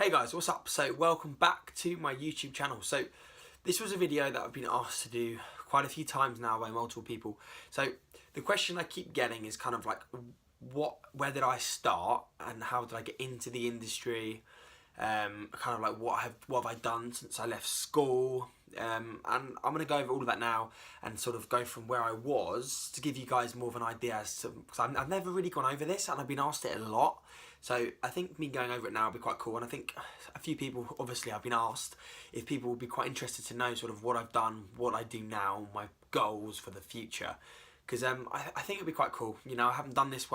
Hey guys, what's up? So welcome back to my YouTube channel. So this was a video that I've been asked to do quite a few times now by multiple people. So the question I keep getting is kind of like, where did I start and how did I get into the industry? Kind of like what have I done since I left school? And I'm going to go over all of that now and sort of go from where I was to give you guys more of an idea as to, because I've never really gone over this and I've been asked it a lot. So I think me going over it now will be quite cool, and I think a few people, obviously I've been asked if people would be quite interested to know sort of what I've done, what I do now, my goals for the future, because I think it'd be quite cool. You know, I haven't done this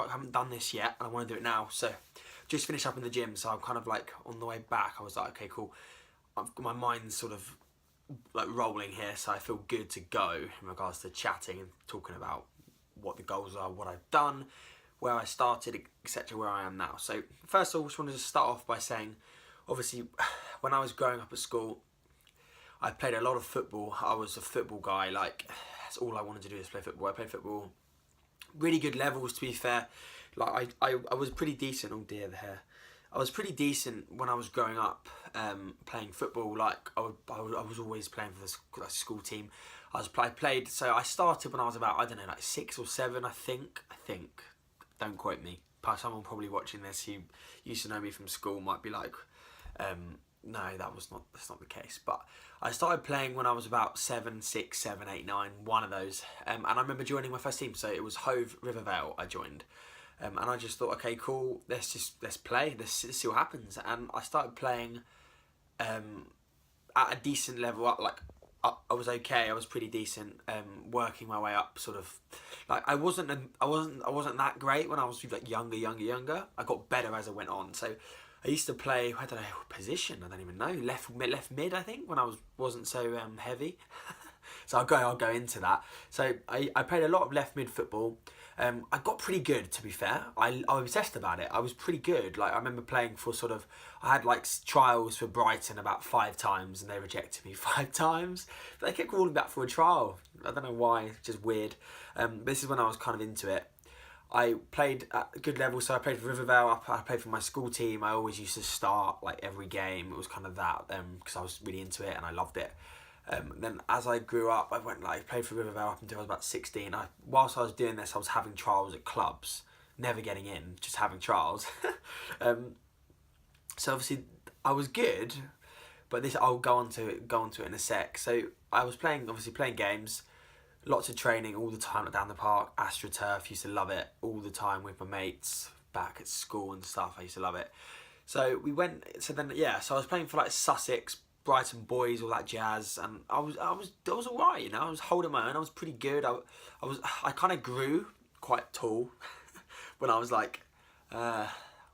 yet, and I want to do it now. So just finished up in the gym, so I'm kind of like on the way back. I was like, okay, cool. My mind's sort of like rolling here, so I feel good to go in regards to chatting and talking about what the goals are, what I've done, where I started, etc., where I am now. So first of all, I just wanted to start off by saying, obviously, when I was growing up at school, I played a lot of football. I was a football guy. Like, that's all I wanted to do is play football. I played football, really good levels, to be fair. Like, I was pretty decent. Oh dear, the hair. I was pretty decent when I was growing up, playing football. Like, I was always playing for the school team. I played, so I started when I was about, I don't know, like 6 or 7, I think. Don't quote me. Someone probably watching this who used to know me from school might be like, no, that's not the case. But I started playing when I was about 7, 6, 7, 8, 9, one of those. And I remember joining my first team. So it was Hove Rivervale I joined. And I just thought, okay, cool, let's play, let's see what happens. And I started playing at a decent level up, like, I was okay. I was pretty decent, working my way up. Sort of, like I wasn't that great when I was like younger. I got better as I went on. So I used to play. I don't know position. I don't even know. Left mid. I think when I wasn't so heavy. So I'll go into that. So I played a lot of left mid football. I got pretty good, to be fair. I was obsessed about it. I was pretty good. Like, I remember playing for sort of, I had like trials for Brighton about 5 times and they rejected me 5 times. But they kept calling back for a trial. I don't know why, just weird. This is when I was kind of into it. I played at a good level, so I played for Rivervale, I played for my school team. I always used to start like every game. It was kind of that, because I was really into it and I loved it. Then as I grew up, I played for Rivervale up until I was about 16. Whilst I was doing this, I was having trials at clubs, never getting in, just having trials. So obviously I was good, but this I'll go on to it in a sec. So I was playing games, lots of training all the time, like down the park, AstroTurf, used to love it all the time with my mates back at school and stuff. I used to love it. So I was playing for like Sussex, Brighton boys, all that jazz, and I was alright, you know. I was holding my own. I was pretty good. I kind of grew quite tall when I was like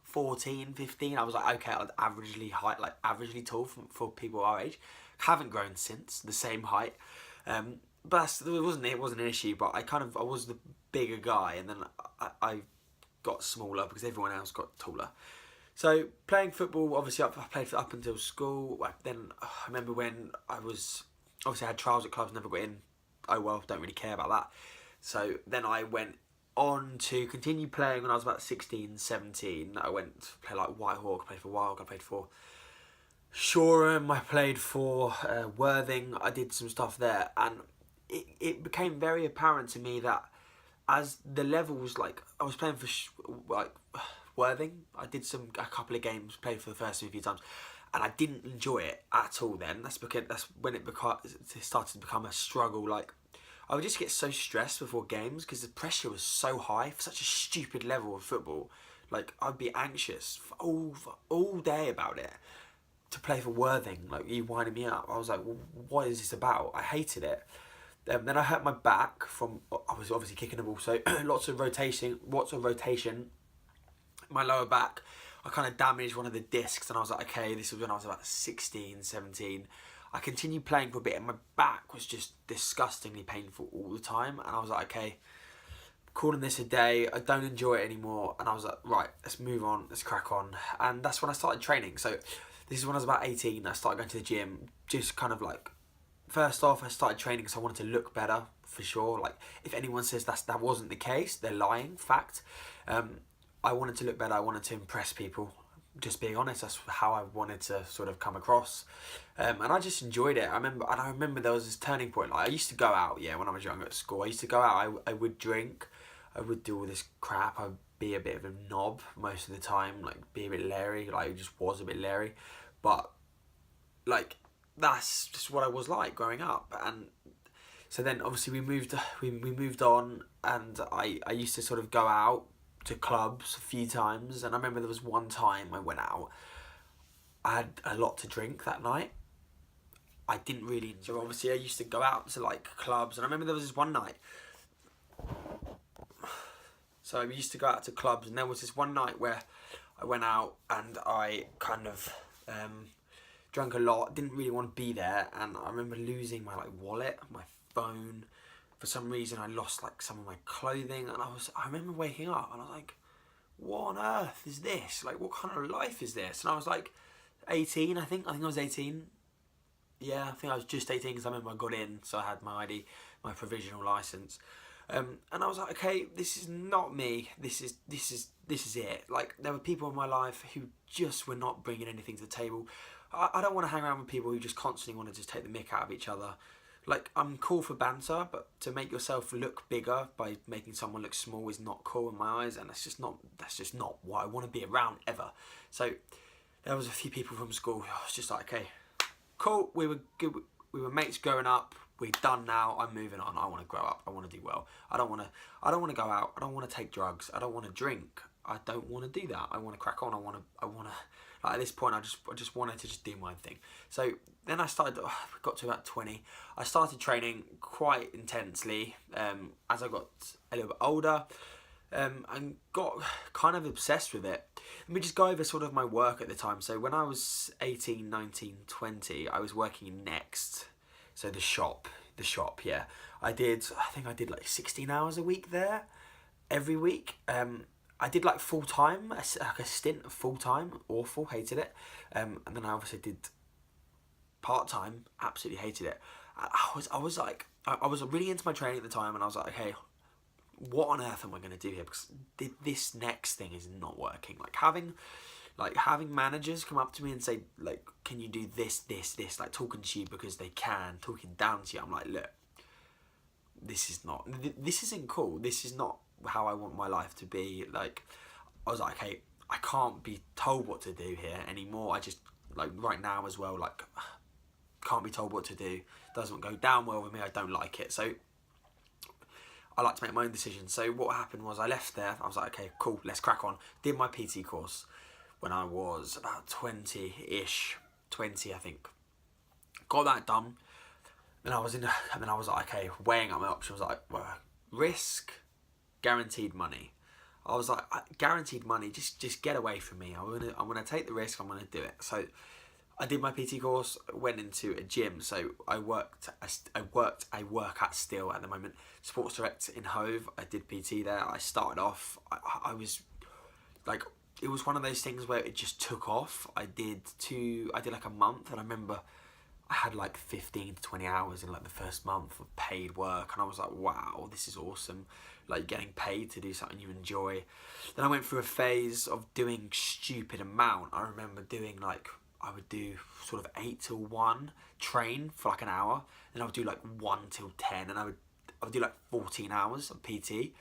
14, 15. I was like, okay, I'm averagely tall for people our age. Haven't grown since, the same height. But it wasn't an issue. But I was the bigger guy, and then I got smaller because everyone else got taller. So playing football, obviously I played up until school. Then I remember when I had trials at clubs, never got in. Oh well, don't really care about that. So then I went on to continue playing when I was about 16, 17. I went to play like Whitehawk, I played for Wild, I played for Shoreham, I played for Worthing. I did some stuff there, and it became very apparent to me that as the levels, like I was playing for Worthing, I did a couple of games, played for the first few times, and I didn't enjoy it at all. Then that's when it started to become a struggle. Like, I would just get so stressed before games because the pressure was so high for such a stupid level of football. Like, I'd be anxious for all day about it. To play for Worthing, like, you winding me up. I was like, well, what is this about? I hated it. Then I hurt my back from, I was obviously kicking the ball, so lots of rotation. My lower back, I kind of damaged one of the discs, and I was like, okay, this was when I was about 16, 17. I continued playing for a bit, and my back was just disgustingly painful all the time, and I was like, okay, calling this a day, I don't enjoy it anymore, and I was like, right, let's move on, let's crack on. And that's when I started training. So this is when I was about 18, I started going to the gym, just kind of like, first off, I started training because I wanted to look better, for sure. Like, if anyone says that wasn't the case, they're lying, fact. I wanted to look better, I wanted to impress people. just being honest, that's how I wanted to sort of come across, and I just enjoyed it. I remember there was this turning point. Like I used to go out, yeah, when I was younger at school. I used to go out. I would drink, I would do all this crap. I'd be a bit of a knob most of the time, like be a bit leery. Like I just was a bit leery, but like that's just what I was like growing up. And so then obviously we moved on, and I used to sort of go out to clubs a few times. And I remember there was one time I went out, I had a lot to drink that night. I didn't really enjoy. Obviously I used to go out to like clubs, and I remember there was this one night. So I used to go out to clubs, and there was this one night where I went out and I kind of drank a lot, didn't really want to be there, and I remember losing my like wallet, my phone. For some reason I lost like some of my clothing, and I remember waking up and I was like, what on earth is this? Like, what kind of life is this? And I was like 18, I think I was 18. Yeah, I think I was just 18 because I remember I got in, so I had my ID, my provisional license. And I was like, okay, this is not me. This is it. Like, there were people in my life who just were not bringing anything to the table. I don't want to hang around with people who just constantly want to just take the mick out of each other. Like, I'm cool for banter, but to make yourself look bigger by making someone look small is not cool in my eyes, and that's just not what I want to be around ever. So there was a few people from school. I was just like, okay, cool. We were good. We were mates growing up. We're done now. I'm moving on. I want to grow up. I want to do well. I don't want to go out. I don't want to take drugs. I don't want to drink. I don't want to do that. I want to crack on. I want to. Like at this point, I just wanted to just do my thing. So then I started. Got to about 20. I started training quite intensely. As I got a little bit older, and got kind of obsessed with it. Let me just go over sort of my work at the time. So when I was 18, 19, 20, I was working in Next. So the shop, yeah. I think I did like 16 hours a week there, every week. I did like full time, like a stint of full time, awful, hated it. And then I obviously did part time, absolutely hated it. I was really into my training at the time, and I was like, okay, what on earth am I going to do here? Because this next thing is not working. Like having managers come up to me and say, like, can you do this, like talking to you because they can, talking down to you. I'm like, look, this isn't cool. This is not how I want my life to be. Like, I was like, okay, I can't be told what to do here anymore. I just, like, right now as well, like, can't be told what to do. Doesn't go down well with me. I don't like it. So I like to make my own decisions. So what happened was I left there. I was like, okay, cool, let's crack on. Did my PT course when I was about 20-ish, 20 I think. Got that done. And then I was like, okay, weighing up my options. I was like, well, risk, guaranteed money. I was like, guaranteed money, just get away from me. I'm gonna take the risk. I'm gonna do it. So I did my PT course. Went into a gym. So I work at still at the moment. Sports Direct in Hove. I did PT there. I started off. I was like, it was one of those things where it just took off. I did like a month, and I remember I had like 15 to 20 hours in like the first month of paid work, and I was like, wow, this is awesome. Like getting paid to do something you enjoy. Then I went through a phase of doing stupid amount. I remember doing like, I would do sort of 8 till 1, train for like an hour, then I would do like 1 till 10, and I would do like 14 hours of PT,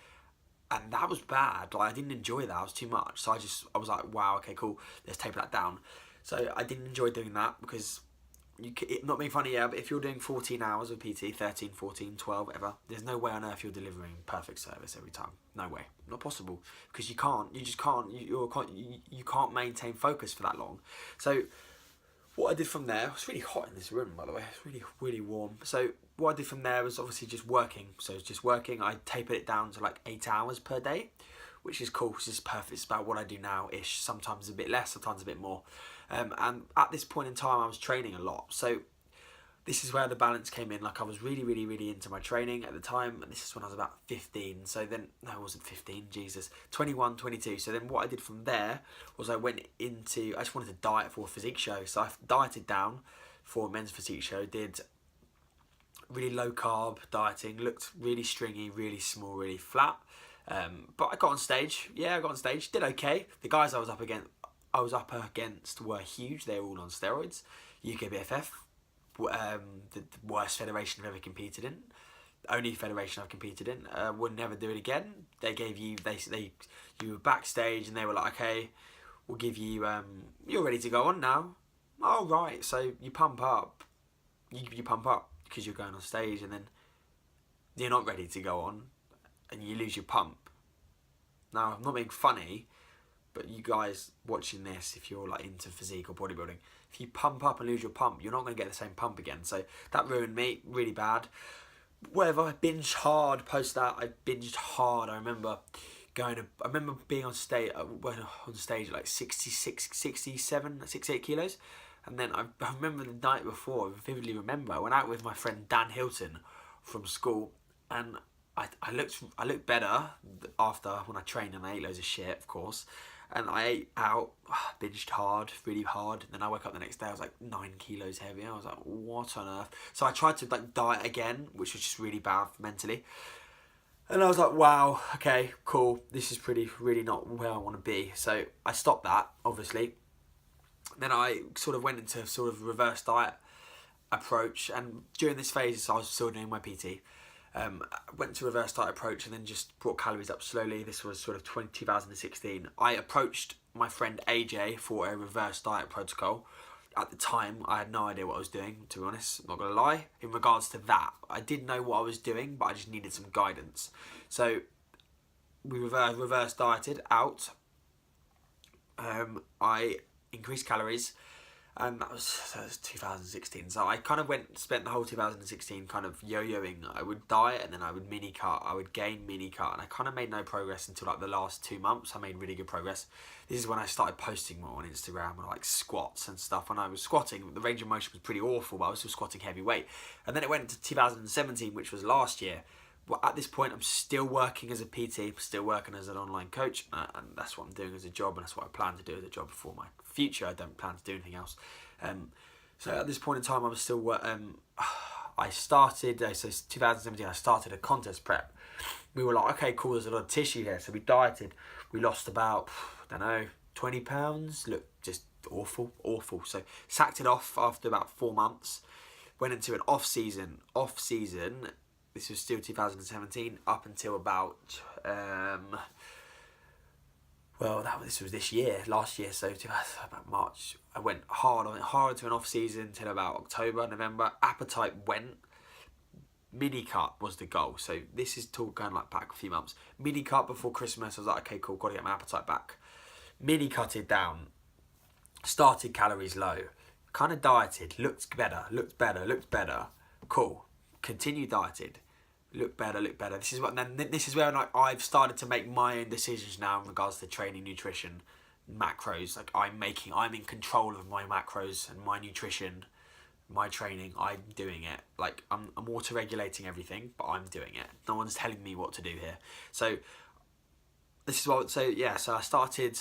and that was bad. Like I didn't enjoy that. It was too much. So I was like, wow, okay, cool, let's taper that down. So I didn't enjoy doing that because not being funny, yeah, but if you're doing 14 hours of PT, 13, 14, 12, whatever, there's no way on earth you're delivering perfect service every time. No way. Not possible. Because you can't maintain focus for that long. So what I did from there, it's really hot in this room, by the way. It's really, really warm. So what I did from there was obviously just working. So it's just working. I tapered it down to like 8 hours per day, which is cool. It's just perfect. It's about what I do now-ish. Sometimes a bit less, sometimes a bit more. And at this point in time, I was training a lot. So this is where the balance came in. Like I was really, really, really into my training at the time. And this is when I was about 15. So then, no, I wasn't 15, Jesus. 21, 22. So then what I did from there was I just wanted to diet for a physique show. So I dieted down for a men's physique show. Did really low carb dieting. Looked really stringy, really small, really flat. But I got on stage. Yeah, I got on stage. Did okay. The guys I was up against I was up against were huge. They were all on steroids. UKBFF, the worst federation I've ever competed in. Only federation I've competed in. Would never do it again. They gave you, you were backstage and they were like, okay, we'll give you, you're ready to go on now. Oh, right. So you pump up. You pump up because you're going on stage, and then you're not ready to go on and you lose your pump. Now, I'm not being funny, but you guys watching this, if you're like into physique or bodybuilding, if you pump up and lose your pump, you're not going to get the same pump again. So that ruined me really bad. Whatever, I binged hard post that. I binged hard. I remember being on stage, at like 66, 67, 68 kilos. And then I remember the night before, I vividly remember, I went out with my friend Dan Hilton from school, and I looked better after when I trained, and I ate loads of shit, of course. And I ate out, binged hard, really hard. And then I woke up the next day, I was like 9 kilos heavier. I was like, what on earth? So I tried to like diet again, which was just really bad mentally. And I was like, wow, okay, cool. This is really not where I want to be. So I stopped that, obviously. Then I sort of went into sort of reverse diet approach. And during this phase, I was still doing my PT. Went to reverse diet approach and then just brought calories up slowly. This was sort of 2016. I approached my friend AJ for a reverse diet protocol. At the time, I had no idea what I was doing, to be honest, I'm not going to lie. In regards to that, I did know what I was doing, but I just needed some guidance. So we reverse dieted out. I increased calories. And that was 2016. So I kind of spent the whole 2016 kind of yo-yoing. I would diet and then I would mini cut. I would gain mini cut, and I kind of made no progress until like the last 2 months. I made really good progress. This is when I started posting more on Instagram and like squats and stuff. When I was squatting, the range of motion was pretty awful, but I was still squatting heavy weight. And then it went into 2017, which was last year. Well, at this point, I'm still working as a PT, still working as an online coach, and that's what I'm doing as a job, and that's what I plan to do as a job for my future. I don't plan to do anything else. So at this point in time, I was still. I started. So 2017, I started a contest prep. We were like, okay, cool. There's a lot of tissue here, so we dieted. We lost about, I don't know, 20 pounds. Looked just awful. So sacked it off after about 4 months. Went into an off season. This was still 2017 up until about, this was this year, last year, so about March. I went hard to an off season until about October, November. Appetite went. Mini cut was the goal. So this is all going like back a few months. Mini cut before Christmas. I was like, okay, cool, got to get my appetite back. Mini cutted down. Started calories low. Kind of dieted. Looked better. Cool. Continue dieted. Look better. This is where like I've started to make my own decisions now in regards to training, nutrition, macros. Like I'm in control of my macros and my nutrition, my training. I'm doing it. Like I'm auto-regulating everything, but I'm doing it. No one's telling me what to do here. So this is what. So I started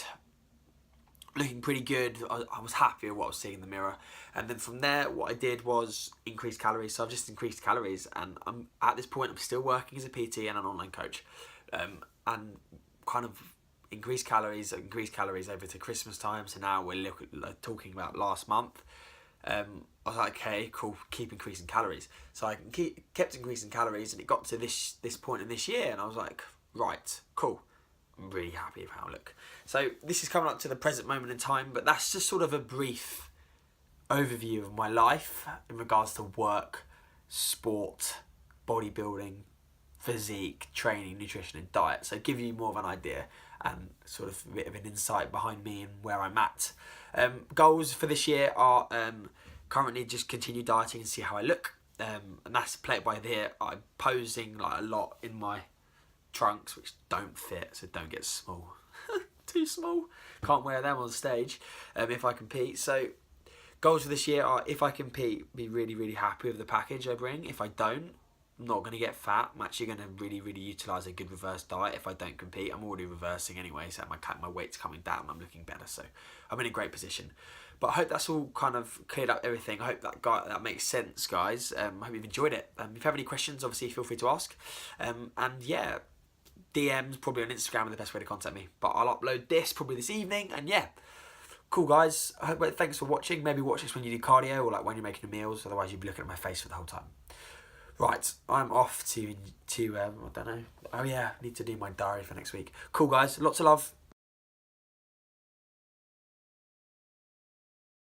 looking pretty good. I was happy with what I was seeing in the mirror, and then from there what I did was increase calories. So I've just increased calories, and I'm at this point I'm still working as a PT and an online coach, and kind of increased calories over to Christmas time. So now we're talking about last month. I was like, okay, cool, keep increasing calories. So I kept increasing calories, and it got to this point in this year, and I was like, right, cool. I'm really happy with how I look. So this is coming up to the present moment in time, but that's just sort of a brief overview of my life in regards to work, sport, bodybuilding, physique, training, nutrition and diet. So give you more of an idea and sort of a bit of an insight behind me and where I'm at. Goals for this year are currently just continue dieting and see how I look. And that's played by here. I'm posing like a lot in my trunks which don't fit, so don't get small. Too small, can't wear them on stage if I compete. So goals for this year are, if I compete, be really happy with the package I bring. If I don't, I'm not going to get fat. I'm actually going to really utilise a good reverse diet. If I don't compete, I'm already reversing anyway, so my weight's coming down, I'm looking better, so I'm in a great position. But I hope that's all kind of cleared up everything. I hope that makes sense, guys. I hope you've enjoyed it. If you have any questions, obviously feel free to ask. And yeah, DMs probably on Instagram are the best way to contact me. But I'll upload this probably this evening, and yeah, cool, guys. Thanks for watching. Maybe watch this when you do cardio or like when you're making meals. Otherwise, you'd be looking at my face for the whole time. Right, I'm off to I don't know. Oh yeah, I need to do my diary for next week. Cool, guys. Lots of love.